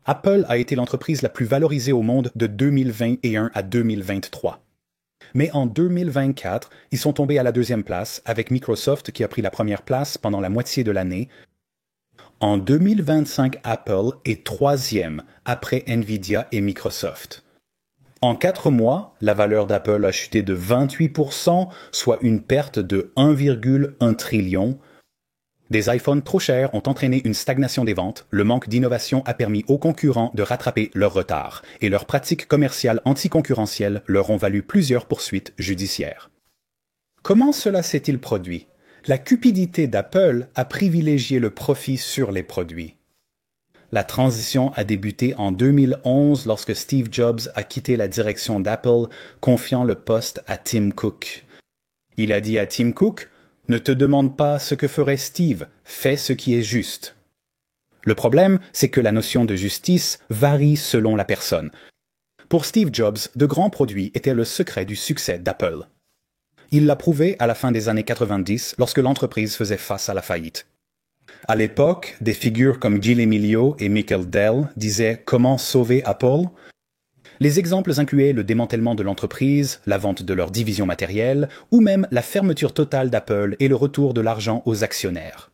Apple a été l'entreprise la plus valorisée au monde de 2021 à 2023. Mais en 2024, ils sont tombés à la deuxième place, avec Microsoft qui a pris la première place pendant la moitié de l'année. En 2025, Apple est troisième, après Nvidia et Microsoft. En 4 mois, la valeur d'Apple a chuté de 28%, soit une perte de 1,1 trillion. Des iPhones trop chers ont entraîné une stagnation des ventes, le manque d'innovation a permis aux concurrents de rattraper leur retard, et leurs pratiques commerciales anticoncurrentielles leur ont valu plusieurs poursuites judiciaires. Comment cela s'est-il produit? La cupidité d'Apple a privilégié le profit sur les produits. La transition a débuté en 2011 lorsque Steve Jobs a quitté la direction d'Apple, confiant le poste à Tim Cook. Il a dit à Tim Cook: « Ne te demande pas ce que ferait Steve, fais ce qui est juste. » Le problème, c'est que la notion de justice varie selon la personne. Pour Steve Jobs, de grands produits étaient le secret du succès d'Apple. Il l'a prouvé à la fin des années 90 lorsque l'entreprise faisait face à la faillite. À l'époque, des figures comme Gil Emilio et Michael Dell disaient « Comment sauver Apple ?» Les exemples incluaient le démantèlement de l'entreprise, la vente de leurs divisions matérielles, ou même la fermeture totale d'Apple et le retour de l'argent aux actionnaires.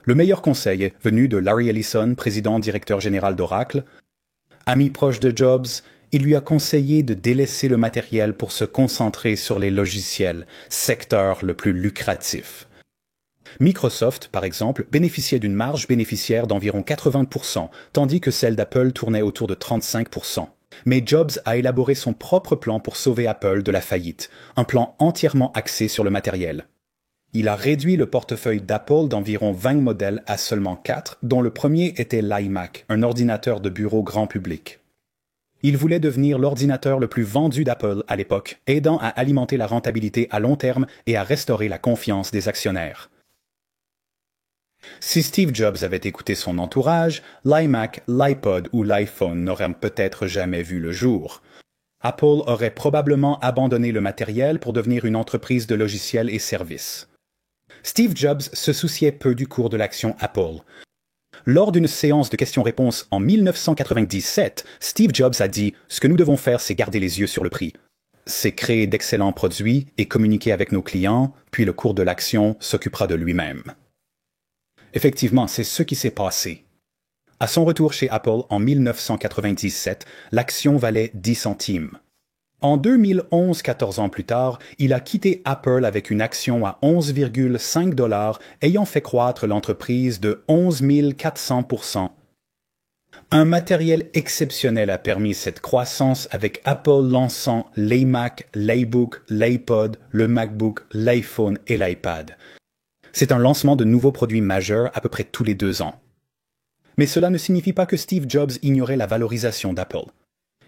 Le meilleur conseil venu de Larry Ellison, président-directeur général d'Oracle. Ami proche de Jobs, il lui a conseillé de délaisser le matériel pour se concentrer sur les logiciels, secteur le plus lucratif. Microsoft, par exemple, bénéficiait d'une marge bénéficiaire d'environ 80%, tandis que celle d'Apple tournait autour de 35%. Mais Jobs a élaboré son propre plan pour sauver Apple de la faillite, un plan entièrement axé sur le matériel. Il a réduit le portefeuille d'Apple d'environ 20 modèles à seulement 4, dont le premier était l'iMac, un ordinateur de bureau grand public. Il voulait devenir l'ordinateur le plus vendu d'Apple à l'époque, aidant à alimenter la rentabilité à long terme et à restaurer la confiance des actionnaires. Si Steve Jobs avait écouté son entourage, l'iMac, l'iPod ou l'iPhone n'auraient peut-être jamais vu le jour. Apple aurait probablement abandonné le matériel pour devenir une entreprise de logiciels et services. Steve Jobs se souciait peu du cours de l'action Apple. Lors d'une séance de questions-réponses en 1997, Steve Jobs a dit « Ce que nous devons faire, c'est garder les yeux sur le prix. C'est créer d'excellents produits et communiquer avec nos clients, puis le cours de l'action s'occupera de lui-même. » Effectivement, c'est ce qui s'est passé. À son retour chez Apple en 1997, l'action valait 10 centimes. En 2011, 14 ans plus tard, il a quitté Apple avec une action à 11,5 $, ayant fait croître l'entreprise de 11 400%. Un matériel exceptionnel a permis cette croissance avec Apple lançant l'iMac, l'iBook, l'iPod, le MacBook, l'iPhone et l'iPad. C'est un lancement de nouveaux produits majeurs à peu près tous les 2 ans. Mais cela ne signifie pas que Steve Jobs ignorait la valorisation d'Apple.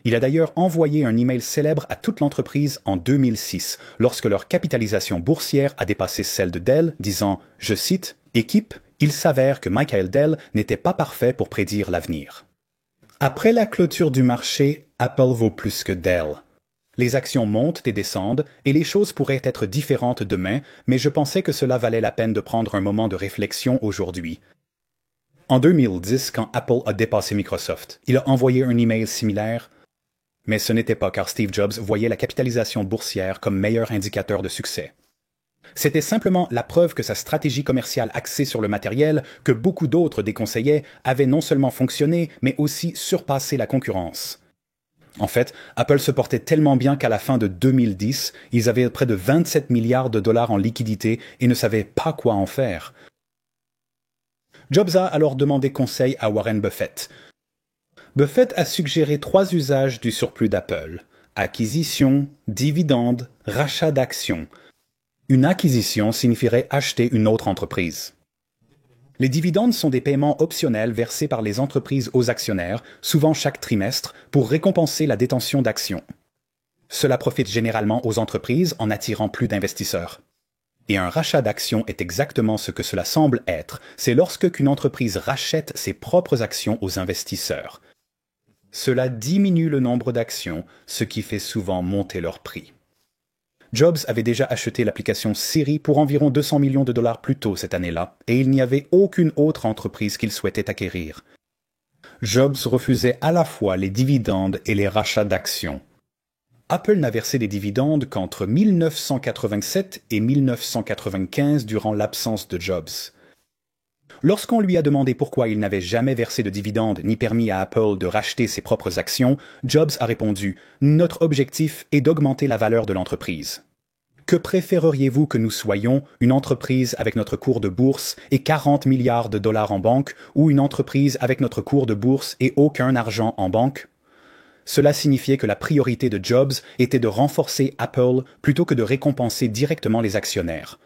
Il a d'ailleurs envoyé un email célèbre à toute l'entreprise en 2006, lorsque leur capitalisation boursière a dépassé celle de Dell, disant, je cite, « Équipe, il s'avère que Michael Dell n'était pas parfait pour prédire l'avenir. » Après la clôture du marché, Apple vaut plus que Dell. Les actions montent et descendent, et les choses pourraient être différentes demain, mais je pensais que cela valait la peine de prendre un moment de réflexion aujourd'hui. En 2010, quand Apple a dépassé Microsoft, il a envoyé un email similaire, mais ce n'était pas car Steve Jobs voyait la capitalisation boursière comme meilleur indicateur de succès. C'était simplement la preuve que sa stratégie commerciale axée sur le matériel, que beaucoup d'autres déconseillaient, avait non seulement fonctionné, mais aussi surpassé la concurrence. En fait, Apple se portait tellement bien qu'à la fin de 2010, ils avaient près de 27 milliards de dollars en liquidité et ne savaient pas quoi en faire. Jobs a alors demandé conseil à Warren Buffett. Buffett a suggéré 3 usages du surplus d'Apple: acquisition, dividende, rachat d'actions. Une acquisition signifierait acheter une autre entreprise. Les dividendes sont des paiements optionnels versés par les entreprises aux actionnaires, souvent chaque trimestre, pour récompenser la détention d'actions. Cela profite généralement aux entreprises en attirant plus d'investisseurs. Et un rachat d'actions est exactement ce que cela semble être. C'est lorsque qu'une entreprise rachète ses propres actions aux investisseurs. Cela diminue le nombre d'actions, ce qui fait souvent monter leur prix. Jobs avait déjà acheté l'application Siri pour environ 200 millions de dollars plus tôt cette année-là, et il n'y avait aucune autre entreprise qu'il souhaitait acquérir. Jobs refusait à la fois les dividendes et les rachats d'actions. Apple n'a versé des dividendes qu'entre 1987 et 1995 durant l'absence de Jobs. Lorsqu'on lui a demandé pourquoi il n'avait jamais versé de dividendes ni permis à Apple de racheter ses propres actions, Jobs a répondu « Notre objectif est d'augmenter la valeur de l'entreprise. Que préféreriez-vous que nous soyons, une entreprise avec notre cours de bourse et 40 milliards de dollars en banque ou une entreprise avec notre cours de bourse et aucun argent en banque ?» Cela signifiait que la priorité de Jobs était de renforcer Apple plutôt que de récompenser directement les actionnaires.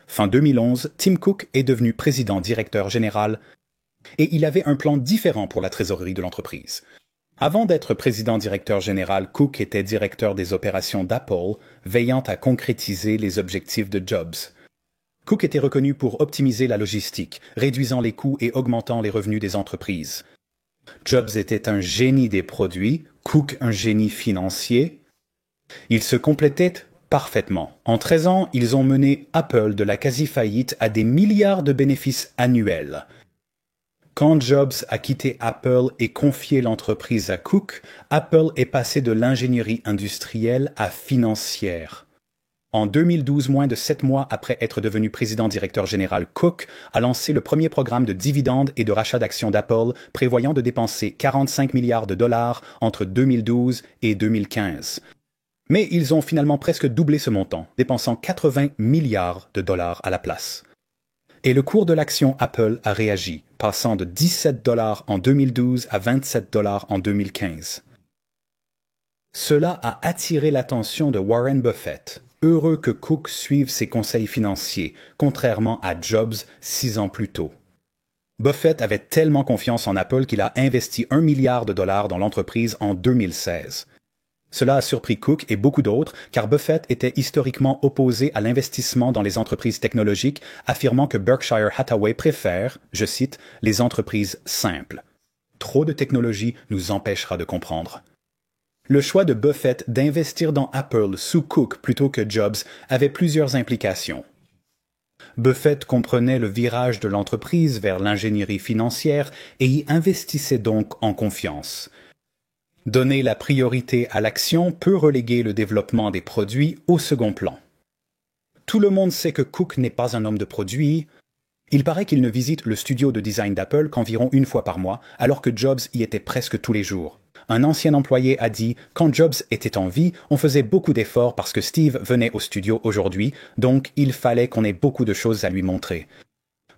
Fin 2011, Tim Cook est devenu président-directeur général et il avait un plan différent pour la trésorerie de l'entreprise. Avant d'être président-directeur général, Cook était directeur des opérations d'Apple, veillant à concrétiser les objectifs de Jobs. Cook était reconnu pour optimiser la logistique, réduisant les coûts et augmentant les revenus des entreprises. Jobs était un génie des produits, Cook un génie financier. Ils se complétaient parfaitement. En 13 ans, ils ont mené Apple de la quasi-faillite à des milliards de bénéfices annuels. Quand Jobs a quitté Apple et confié l'entreprise à Cook, Apple est passé de l'ingénierie industrielle à financière. En 2012, moins de 7 mois après être devenu président-directeur général, Cook a lancé le premier programme de dividendes et de rachat d'actions d'Apple, prévoyant de dépenser 45 milliards de dollars entre 2012 et 2015. Mais ils ont finalement presque doublé ce montant, dépensant 80 milliards de dollars à la place. Et le cours de l'action Apple a réagi, passant de 17 dollars en 2012 à 27 dollars en 2015. Cela a attiré l'attention de Warren Buffett, heureux que Cook suive ses conseils financiers, contrairement à Jobs 6 ans plus tôt. Buffett avait tellement confiance en Apple qu'il a investi 1 milliard de dollars dans l'entreprise en 2016. Cela a surpris Cook et beaucoup d'autres, car Buffett était historiquement opposé à l'investissement dans les entreprises technologiques, affirmant que Berkshire Hathaway préfère, je cite, « les entreprises simples ». Trop de technologie nous empêchera de comprendre. Le choix de Buffett d'investir dans Apple sous Cook plutôt que Jobs avait plusieurs implications. Buffett comprenait le virage de l'entreprise vers l'ingénierie financière et y investissait donc en confiance. Donner la priorité à l'action peut reléguer le développement des produits au second plan. Tout le monde sait que Cook n'est pas un homme de produits. Il paraît qu'il ne visite le studio de design d'Apple qu'environ 1 fois par mois, alors que Jobs y était presque tous les jours. Un ancien employé a dit « Quand Jobs était en vie, on faisait beaucoup d'efforts parce que Steve venait au studio aujourd'hui, donc il fallait qu'on ait beaucoup de choses à lui montrer.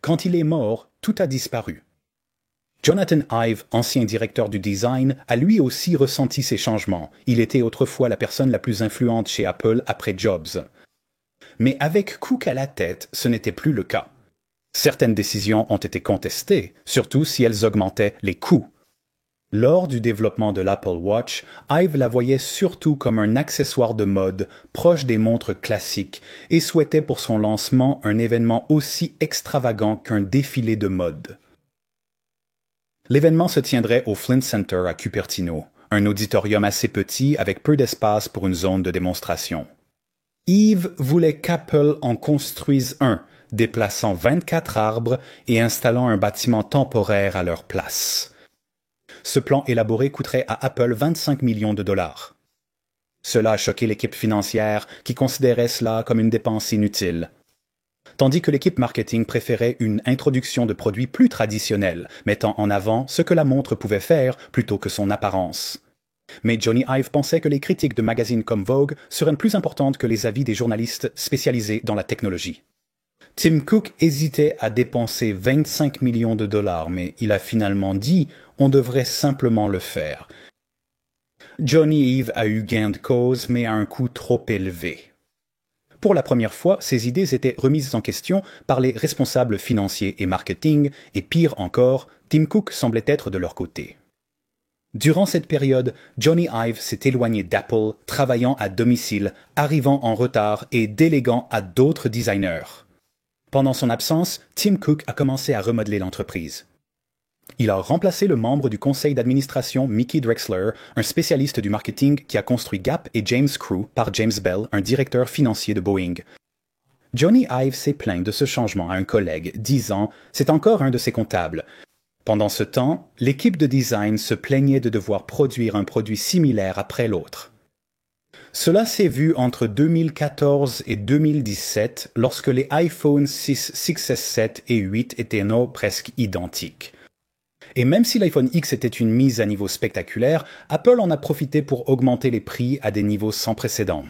Quand il est mort, tout a disparu. » Jonathan Ive, ancien directeur du design, a lui aussi ressenti ces changements. Il était autrefois la personne la plus influente chez Apple après Jobs. Mais avec Cook à la tête, ce n'était plus le cas. Certaines décisions ont été contestées, surtout si elles augmentaient les coûts. Lors du développement de l'Apple Watch, Ive la voyait surtout comme un accessoire de mode, proche des montres classiques, et souhaitait pour son lancement un événement aussi extravagant qu'un défilé de mode. L'événement se tiendrait au Flint Center à Cupertino, un auditorium assez petit avec peu d'espace pour une zone de démonstration. Ive voulait qu'Apple en construise un, déplaçant 24 arbres et installant un bâtiment temporaire à leur place. Ce plan élaboré coûterait à Apple 25 millions de dollars. Cela a choqué l'équipe financière qui considérait cela comme une dépense inutile. Tandis que l'équipe marketing préférait une introduction de produits plus traditionnels, mettant en avant ce que la montre pouvait faire plutôt que son apparence. Mais Jony Ive pensait que les critiques de magazines comme Vogue seraient plus importantes que les avis des journalistes spécialisés dans la technologie. Tim Cook hésitait à dépenser 25 millions de dollars, mais il a finalement dit « on devrait simplement le faire ». Jony Ive a eu gain de cause, mais à un coût trop élevé. Pour la première fois, ses idées étaient remises en question par les responsables financiers et marketing, et pire encore, Tim Cook semblait être de leur côté. Durant cette période, Jony Ive s'est éloigné d'Apple, travaillant à domicile, arrivant en retard et déléguant à d'autres designers. Pendant son absence, Tim Cook a commencé à remodeler l'entreprise. Il a remplacé le membre du conseil d'administration Mickey Drexler, un spécialiste du marketing qui a construit Gap et James Crew, par James Bell, un directeur financier de Boeing. Jony Ive s'est plaint de ce changement à un collègue, disant « C'est encore un de ses comptables ». Pendant ce temps, l'équipe de design se plaignait de devoir produire un produit similaire après l'autre. Cela s'est vu entre 2014 et 2017 lorsque les iPhone 6, 6S, 7 et 8 étaient presque identiques. Et même si l'iPhone X était une mise à niveau spectaculaire, Apple en a profité pour augmenter les prix à des niveaux sans précédent.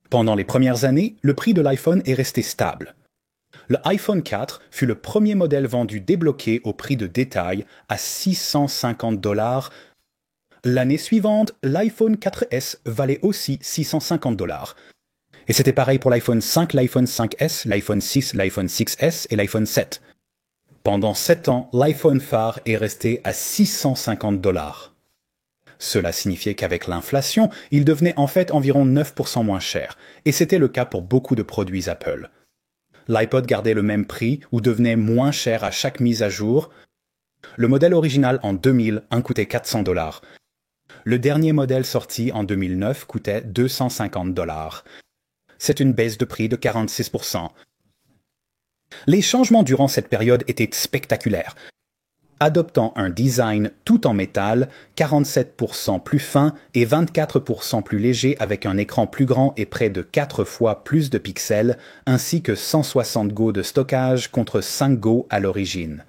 Pendant les premières années, le prix de l'iPhone est resté stable. Le iPhone 4 fut le premier modèle vendu débloqué au prix de détail à $650. L'année suivante, l'iPhone 4S valait aussi $650. Et c'était pareil pour l'iPhone 5, l'iPhone 5S, l'iPhone 6, l'iPhone 6S et l'iPhone 7. Pendant 7 ans, l'iPhone phare est resté à $650. Cela signifiait qu'avec l'inflation, il devenait en fait environ 9% moins cher, et c'était le cas pour beaucoup de produits Apple. L'iPod gardait le même prix ou devenait moins cher à chaque mise à jour. Le modèle original en 2000 en coûtait $400. Le dernier modèle sorti en 2009 coûtait $250. C'est une baisse de prix de 46%. Les changements durant cette période étaient spectaculaires. Adoptant un design tout en métal, 47% plus fin et 24% plus léger avec un écran plus grand et près de 4 fois plus de pixels, ainsi que 160 Go de stockage contre 5 Go à l'origine.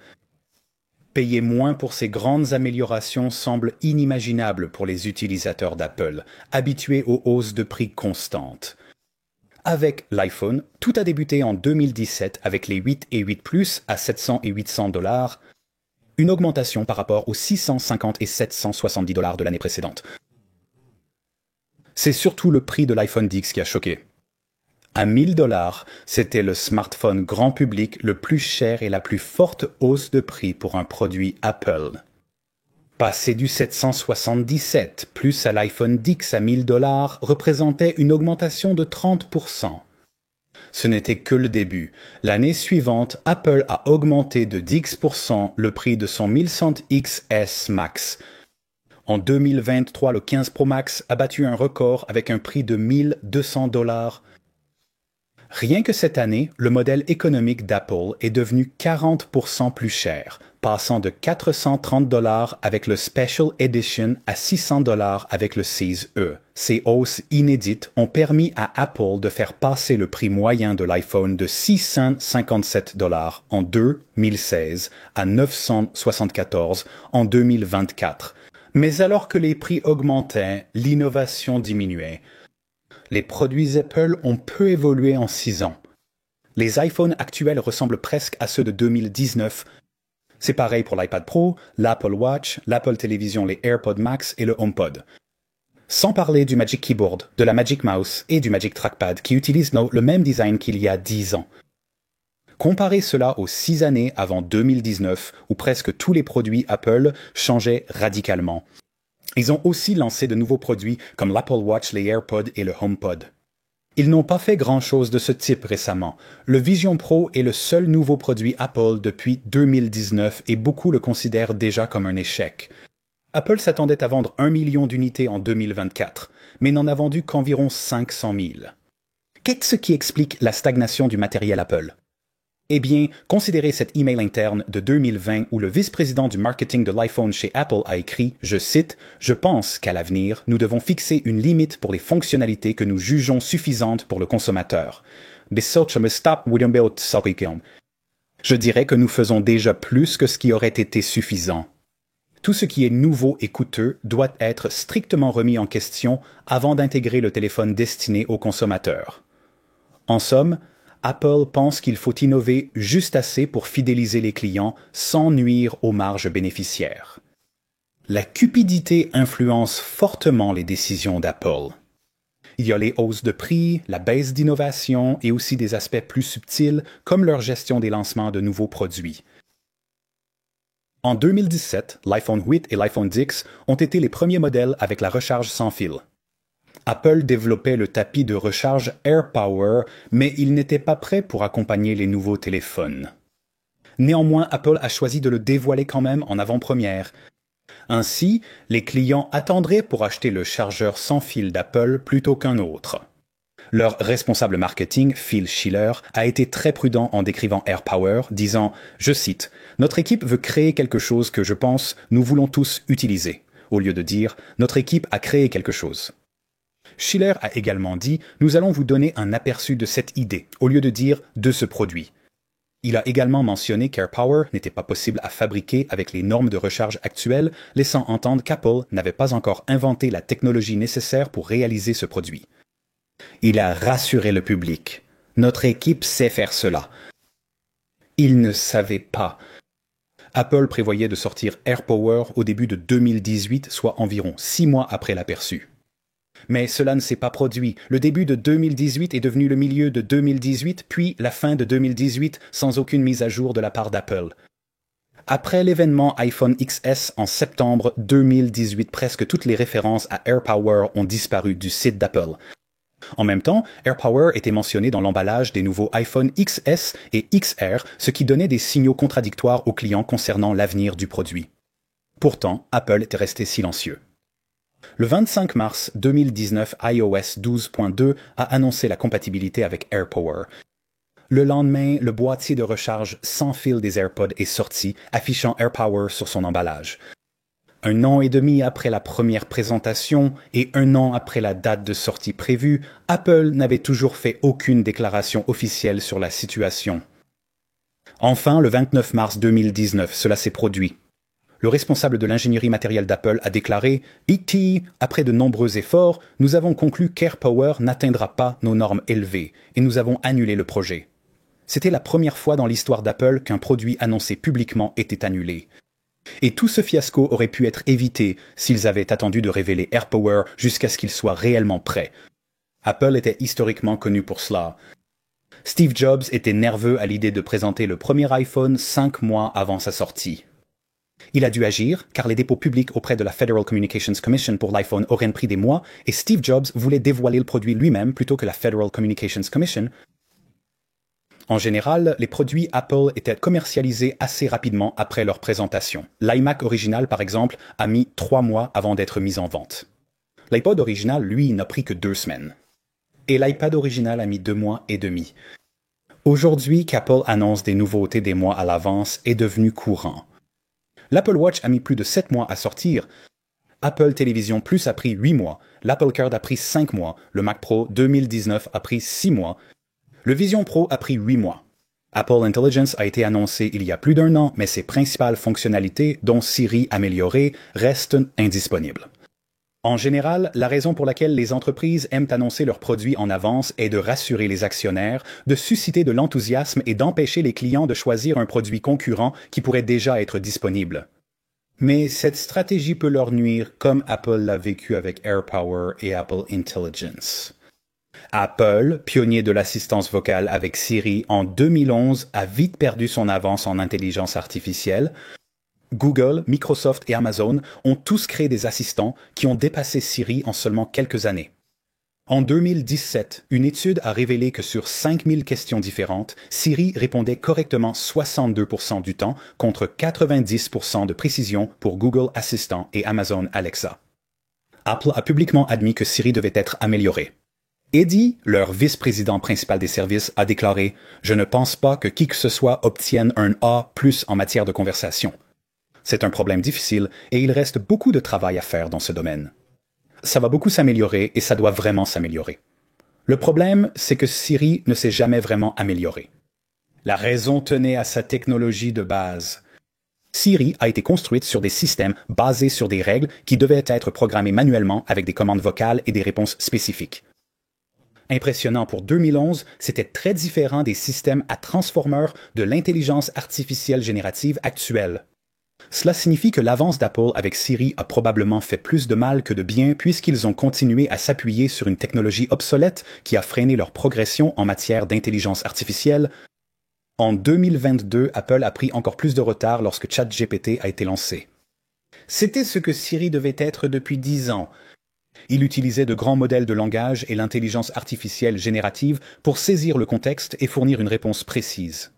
Payer moins pour ces grandes améliorations semble inimaginable pour les utilisateurs d'Apple, habitués aux hausses de prix constantes. Avec l'iPhone, tout a débuté en 2017 avec les 8 et 8 Plus à $700 et $800, une augmentation par rapport aux $650 et $770 de l'année précédente. C'est surtout le prix de l'iPhone X qui a choqué. À $1000, c'était le smartphone grand public le plus cher et la plus forte hausse de prix pour un produit Apple. Passer du 777 plus à l'iPhone X à $1000 représentait une augmentation de 30%. Ce n'était que le début. L'année suivante, Apple a augmenté de 10% le prix de son 1100 XS Max. En 2023, le 15 Pro Max a battu un record avec un prix de $1200. Rien que cette année, le modèle économique d'Apple est devenu 40% plus cher, passant de $430 avec le Special Edition à $600 avec le 6E. Ces hausses inédites ont permis à Apple de faire passer le prix moyen de l'iPhone de $657 en 2016 à $974 en 2024. Mais alors que les prix augmentaient, l'innovation diminuait. Les produits Apple ont peu évolué en 6 ans. Les iPhones actuels ressemblent presque à ceux de 2019. C'est pareil pour l'iPad Pro, l'Apple Watch, l'Apple Television, les AirPods Max et le HomePod. Sans parler du Magic Keyboard, de la Magic Mouse et du Magic Trackpad qui utilisent le même design qu'il y a 10 ans. Comparez cela aux 6 années avant 2019 où presque tous les produits Apple changeaient radicalement. Ils ont aussi lancé de nouveaux produits comme l'Apple Watch, les AirPods et le HomePod. Ils n'ont pas fait grand-chose de ce type récemment. Le Vision Pro est le seul nouveau produit Apple depuis 2019 et beaucoup le considèrent déjà comme un échec. Apple s'attendait à vendre 1 million d'unités en 2024, mais n'en a vendu qu'environ 500 000. Qu'est-ce qui explique la stagnation du matériel Apple? Eh bien, considérez cet email interne de 2020 où le vice-président du marketing de l'iPhone chez Apple a écrit, je cite, « Je pense qu'à l'avenir, nous devons fixer une limite pour les fonctionnalités que nous jugeons suffisantes pour le consommateur. » Je dirais que nous faisons déjà plus que ce qui aurait été suffisant. Tout ce qui est nouveau et coûteux doit être strictement remis en question avant d'intégrer le téléphone destiné aux consommateurs. En somme, Apple pense qu'il faut innover juste assez pour fidéliser les clients sans nuire aux marges bénéficiaires. La cupidité influence fortement les décisions d'Apple. Il y a les hausses de prix, la baisse d'innovation et aussi des aspects plus subtils comme leur gestion des lancements de nouveaux produits. En 2017, l'iPhone 8 et l'iPhone X ont été les premiers modèles avec la recharge sans fil. Apple développait le tapis de recharge AirPower, mais il n'était pas prêt pour accompagner les nouveaux téléphones. Néanmoins, Apple a choisi de le dévoiler quand même en avant-première. Ainsi, les clients attendraient pour acheter le chargeur sans fil d'Apple plutôt qu'un autre. Leur responsable marketing, Phil Schiller, a été très prudent en décrivant AirPower, disant, je cite, « Notre équipe veut créer quelque chose que je pense nous voulons tous utiliser », au lieu de dire « Notre équipe a créé quelque chose ». Schiller a également dit « Nous allons vous donner un aperçu de cette idée », au lieu de dire « de ce produit ». Il a également mentionné qu'AirPower n'était pas possible à fabriquer avec les normes de recharge actuelles, laissant entendre qu'Apple n'avait pas encore inventé la technologie nécessaire pour réaliser ce produit. Il a rassuré le public. Notre équipe sait faire cela. Il ne savait pas. Apple prévoyait de sortir AirPower au début de 2018, soit environ 6 mois après l'aperçu. Mais cela ne s'est pas produit. Le début de 2018 est devenu le milieu de 2018, puis la fin de 2018 sans aucune mise à jour de la part d'Apple. Après l'événement iPhone XS en septembre 2018, presque toutes les références à AirPower ont disparu du site d'Apple. En même temps, AirPower était mentionné dans l'emballage des nouveaux iPhone XS et XR, ce qui donnait des signaux contradictoires aux clients concernant l'avenir du produit. Pourtant, Apple était resté silencieux. Le 25 mars 2019, iOS 12.2 a annoncé la compatibilité avec AirPower. Le lendemain, le boîtier de recharge sans fil des AirPods est sorti, affichant AirPower sur son emballage. 1 an et demi après la première présentation et 1 an après la date de sortie prévue, Apple n'avait toujours fait aucune déclaration officielle sur la situation. Enfin, le 29 mars 2019, cela s'est produit. Le responsable de l'ingénierie matérielle d'Apple a déclaré « E.T., après de nombreux efforts, nous avons conclu qu'AirPower n'atteindra pas nos normes élevées et nous avons annulé le projet. » C'était la première fois dans l'histoire d'Apple qu'un produit annoncé publiquement était annulé. Et tout ce fiasco aurait pu être évité s'ils avaient attendu de révéler AirPower jusqu'à ce qu'il soit réellement prêt. Apple était historiquement connu pour cela. Steve Jobs était nerveux à l'idée de présenter le premier iPhone 5 mois avant sa sortie. Il a dû agir car les dépôts publics auprès de la Federal Communications Commission pour l'iPhone auraient pris des mois et Steve Jobs voulait dévoiler le produit lui-même plutôt que la Federal Communications Commission. En général, les produits Apple étaient commercialisés assez rapidement après leur présentation. L'iMac original, par exemple, a mis 3 mois avant d'être mis en vente. L'iPod original, lui, n'a pris que 2 semaines. Et l'iPad original a mis 2 mois et demi. Aujourd'hui, qu'Apple annonce des nouveautés des mois à l'avance est devenu courant. L'Apple Watch a mis plus de 7 mois à sortir. Apple Television Plus a pris 8 mois. L'Apple Card a pris 5 mois. Le Mac Pro 2019 a pris 6 mois. Le Vision Pro a pris 8 mois. Apple Intelligence a été annoncé il y a plus d'1 an, mais ses principales fonctionnalités, dont Siri améliorée, restent indisponibles. En général, la raison pour laquelle les entreprises aiment annoncer leurs produits en avance est de rassurer les actionnaires, de susciter de l'enthousiasme et d'empêcher les clients de choisir un produit concurrent qui pourrait déjà être disponible. Mais cette stratégie peut leur nuire comme Apple l'a vécu avec AirPower et Apple Intelligence. Apple, pionnier de l'assistance vocale avec Siri en 2011, a vite perdu son avance en intelligence artificielle. Google, Microsoft et Amazon ont tous créé des assistants qui ont dépassé Siri en seulement quelques années. En 2017, une étude a révélé que sur 5000 questions différentes, Siri répondait correctement 62% du temps contre 90% de précision pour Google Assistant et Amazon Alexa. Apple a publiquement admis que Siri devait être améliorée. Eddie, leur vice-président principal des services, a déclaré « Je ne pense pas que qui que ce soit obtienne un A+ en matière de conversation. C'est un problème difficile et il reste beaucoup de travail à faire dans ce domaine. Ça va beaucoup s'améliorer et ça doit vraiment s'améliorer. Le problème, c'est que Siri ne s'est jamais vraiment améliorée. La raison tenait à sa technologie de base. Siri a été construite sur des systèmes basés sur des règles qui devaient être programmées manuellement avec des commandes vocales et des réponses spécifiques. Impressionnant pour 2011, c'était très différent des systèmes à transformeurs de l'intelligence artificielle générative actuelle. Cela signifie que l'avance d'Apple avec Siri a probablement fait plus de mal que de bien puisqu'ils ont continué à s'appuyer sur une technologie obsolète qui a freiné leur progression en matière d'intelligence artificielle. En 2022, Apple a pris encore plus de retard lorsque ChatGPT a été lancé. C'était ce que Siri devait être depuis 10 ans. Il utilisait de grands modèles de langage et l'intelligence artificielle générative pour saisir le contexte et fournir une réponse précise.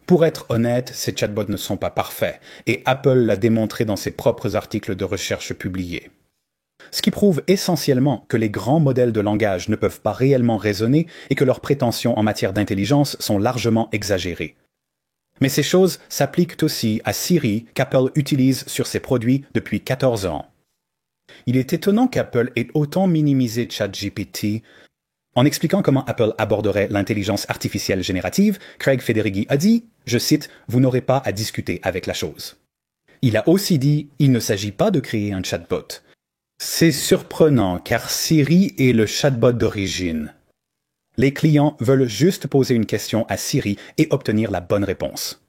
Pour être honnête, ces chatbots ne sont pas parfaits, et Apple l'a démontré dans ses propres articles de recherche publiés. Ce qui prouve essentiellement que les grands modèles de langage ne peuvent pas réellement raisonner et que leurs prétentions en matière d'intelligence sont largement exagérées. Mais ces choses s'appliquent aussi à Siri qu'Apple utilise sur ses produits depuis 14 ans. Il est étonnant qu'Apple ait autant minimisé ChatGPT. En expliquant comment Apple aborderait l'intelligence artificielle générative, Craig Federighi a dit, je cite, « Vous n'aurez pas à discuter avec la chose ». Il a aussi dit, il ne s'agit pas de créer un chatbot. C'est surprenant car Siri est le chatbot d'origine. Les clients veulent juste poser une question à Siri et obtenir la bonne réponse.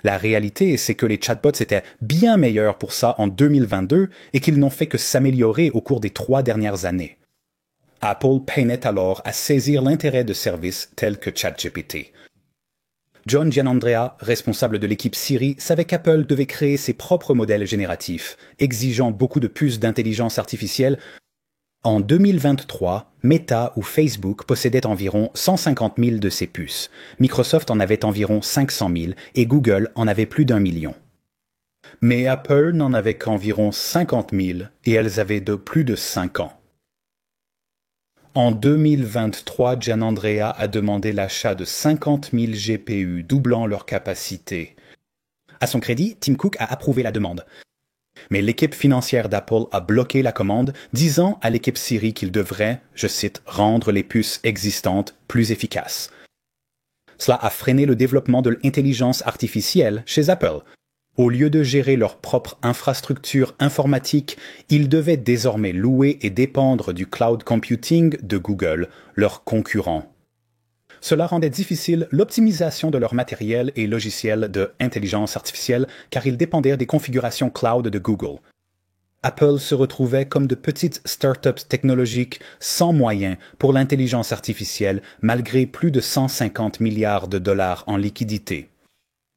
La réalité, c'est que les chatbots étaient bien meilleurs pour ça en 2022 et qu'ils n'ont fait que s'améliorer au cours des 3 dernières années. Apple peinait alors à saisir l'intérêt de services tels que ChatGPT. John Giannandrea, responsable de l'équipe Siri, savait qu'Apple devait créer ses propres modèles génératifs, exigeant beaucoup de puces d'intelligence artificielle. En 2023, Meta ou Facebook possédaient environ 150 000 de ces puces, Microsoft en avait environ 500 000 et Google en avait plus d'1 million. Mais Apple n'en avait qu'environ 50 000 et elles avaient de plus de 5 ans. En 2023, Giannandrea a demandé l'achat de 50 000 GPU, doublant leur capacité. À son crédit, Tim Cook a approuvé la demande. Mais l'équipe financière d'Apple a bloqué la commande, disant à l'équipe Siri qu'il devrait, je cite, « rendre les puces existantes plus efficaces ». Cela a freiné le développement de l'intelligence artificielle chez Apple. Au lieu de gérer leur propre infrastructure informatique, ils devaient désormais louer et dépendre du cloud computing de Google, leur concurrent. Cela rendait difficile l'optimisation de leur matériel et logiciels de intelligence artificielle car ils dépendaient des configurations cloud de Google. Apple se retrouvait comme de petites startups technologiques sans moyens pour l'intelligence artificielle malgré plus de 150 milliards de dollars en liquidités.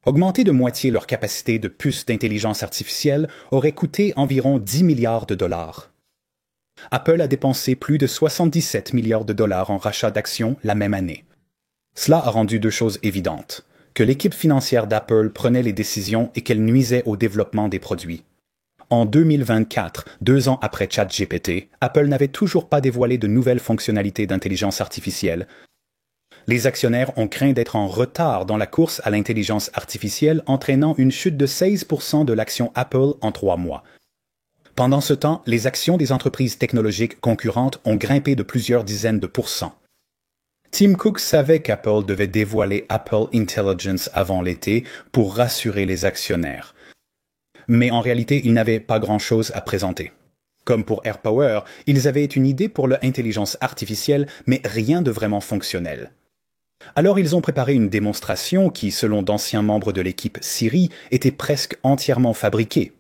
Augmenter de moitié leur capacité de puces d'intelligence artificielle aurait coûté environ 10 milliards de dollars. Apple a dépensé plus de 77 milliards de dollars en rachat d'actions la même année. Cela a rendu 2 choses évidentes, que l'équipe financière d'Apple prenait les décisions et qu'elle nuisait au développement des produits. En 2024, 2 ans après ChatGPT, Apple n'avait toujours pas dévoilé de nouvelles fonctionnalités d'intelligence artificielle. Les actionnaires ont craint d'être en retard dans la course à l'intelligence artificielle, entraînant une chute de 16% de l'action Apple en 3 mois. Pendant ce temps, les actions des entreprises technologiques concurrentes ont grimpé de plusieurs dizaines de pourcents. Tim Cook savait qu'Apple devait dévoiler Apple Intelligence avant l'été pour rassurer les actionnaires. Mais en réalité, ils n'avaient pas grand-chose à présenter. Comme pour AirPower, ils avaient une idée pour l'intelligence artificielle, mais rien de vraiment fonctionnel. Alors ils ont préparé une démonstration qui, selon d'anciens membres de l'équipe Siri, était presque entièrement fabriquée.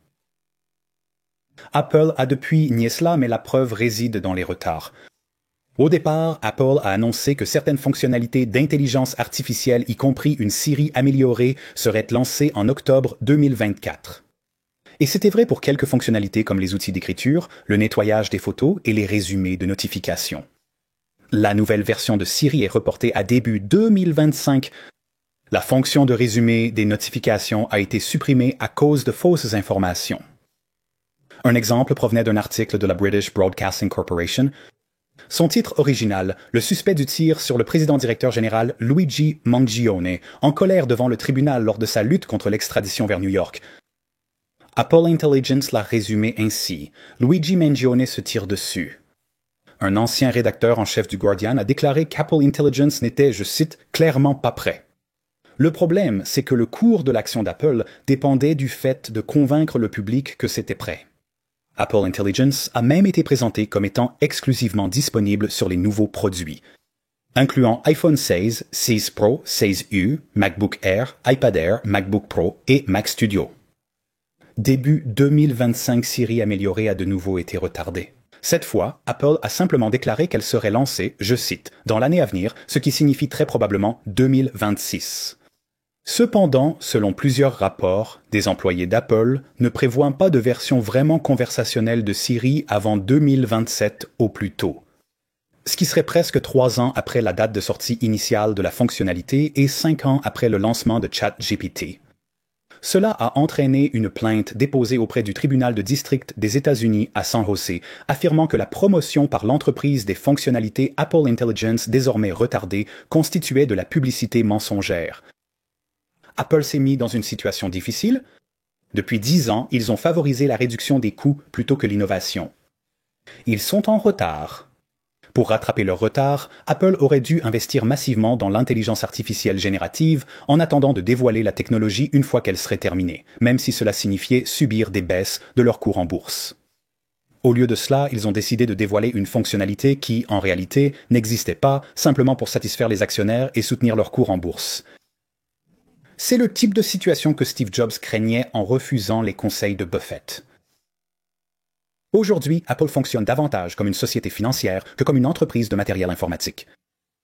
Apple a depuis nié cela, mais la preuve réside dans les retards. Au départ, Apple a annoncé que certaines fonctionnalités d'intelligence artificielle, y compris une Siri améliorée, seraient lancées en octobre 2024. Et c'était vrai pour quelques fonctionnalités comme les outils d'écriture, le nettoyage des photos et les résumés de notifications. La nouvelle version de Siri est reportée à début 2025. La fonction de résumé des notifications a été supprimée à cause de fausses informations. Un exemple provenait d'un article de la British Broadcasting Corporation. Son titre original, le suspect du tir sur le président-directeur général Luigi Mangione, en colère devant le tribunal lors de sa lutte contre l'extradition vers New York. Apple Intelligence l'a résumé ainsi. Luigi Mangione se tire dessus. Un ancien rédacteur en chef du Guardian a déclaré qu'Apple Intelligence n'était, je cite, clairement pas prêt. Le problème, c'est que le cours de l'action d'Apple dépendait du fait de convaincre le public que c'était prêt. Apple Intelligence a même été présenté comme étant exclusivement disponible sur les nouveaux produits, incluant iPhone 16, 16 Pro, 16U, MacBook Air, iPad Air, MacBook Pro et Mac Studio. Début 2025, Siri améliorée a de nouveau été retardée. Cette fois, Apple a simplement déclaré qu'elle serait lancée, je cite, dans l'année à venir, ce qui signifie très probablement 2026. Cependant, selon plusieurs rapports, des employés d'Apple ne prévoient pas de version vraiment conversationnelle de Siri avant 2027 au plus tôt. Ce qui serait presque 3 ans après la date de sortie initiale de la fonctionnalité et 5 ans après le lancement de ChatGPT. Cela a entraîné une plainte déposée auprès du tribunal de district des États-Unis à San José, affirmant que la promotion par l'entreprise des fonctionnalités Apple Intelligence désormais retardées constituait de la publicité mensongère. Apple s'est mis dans une situation difficile. Depuis 10 ans, ils ont favorisé la réduction des coûts plutôt que l'innovation. Ils sont en retard. Pour rattraper leur retard, Apple aurait dû investir massivement dans l'intelligence artificielle générative en attendant de dévoiler la technologie une fois qu'elle serait terminée, même si cela signifiait subir des baisses de leur cours en bourse. Au lieu de cela, ils ont décidé de dévoiler une fonctionnalité qui, en réalité, n'existait pas, simplement pour satisfaire les actionnaires et soutenir leur cours en bourse. C'est le type de situation que Steve Jobs craignait en refusant les conseils de Buffett. Aujourd'hui, Apple fonctionne davantage comme une société financière que comme une entreprise de matériel informatique.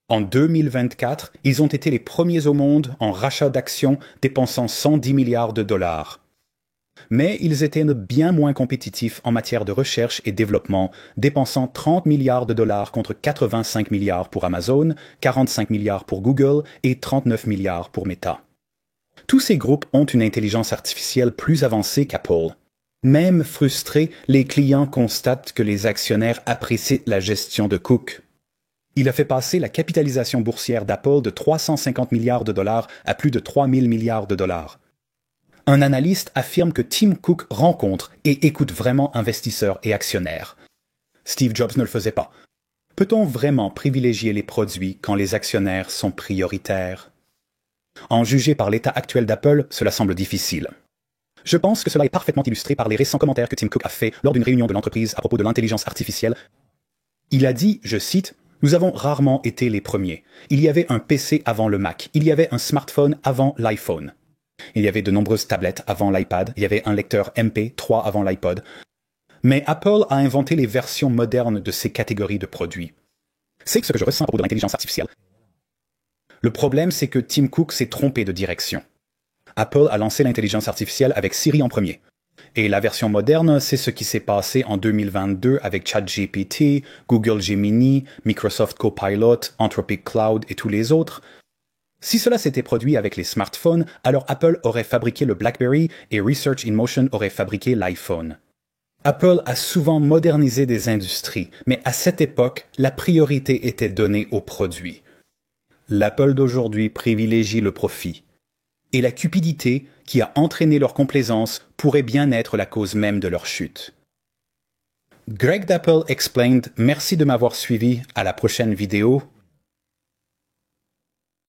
En 2024, ils ont été les premiers au monde en rachat d'actions dépensant 110 milliards de dollars. Mais ils étaient bien moins compétitifs en matière de recherche et développement, dépensant 30 milliards de dollars contre 85 milliards pour Amazon, 45 milliards pour Google et 39 milliards pour Meta. Tous ces groupes ont une intelligence artificielle plus avancée qu'Apple. Même frustrés, les clients constatent que les actionnaires apprécient la gestion de Cook. Il a fait passer la capitalisation boursière d'Apple de 350 milliards de dollars à plus de 3 000 milliards de dollars. Un analyste affirme que Tim Cook rencontre et écoute vraiment investisseurs et actionnaires. Steve Jobs ne le faisait pas. Peut-on vraiment privilégier les produits quand les actionnaires sont prioritaires? En juger par l'état actuel d'Apple, cela semble difficile. Je pense que cela est parfaitement illustré par les récents commentaires que Tim Cook a fait lors d'une réunion de l'entreprise à propos de l'intelligence artificielle. Il a dit, je cite, « Nous avons rarement été les premiers. Il y avait un PC avant le Mac. Il y avait un smartphone avant l'iPhone. Il y avait de nombreuses tablettes avant l'iPad. Il y avait un lecteur MP3 avant l'iPod. Mais Apple a inventé les versions modernes de ces catégories de produits. C'est ce que je ressens à propos de l'intelligence artificielle. Le problème, c'est que Tim Cook s'est trompé de direction. Apple a lancé l'intelligence artificielle avec Siri en premier. Et la version moderne, c'est ce qui s'est passé en 2022 avec ChatGPT, Google Gemini, Microsoft Copilot, Anthropic Cloud et tous les autres. Si cela s'était produit avec les smartphones, alors Apple aurait fabriqué le BlackBerry et Research in Motion aurait fabriqué l'iPhone. Apple a souvent modernisé des industries, mais à cette époque, la priorité était donnée aux produits. L'Apple d'aujourd'hui privilégie le profit. Et la cupidité qui a entraîné leur complaisance pourrait bien être la cause même de leur chute. Greg d'Apple Explained, merci de m'avoir suivi, à la prochaine vidéo.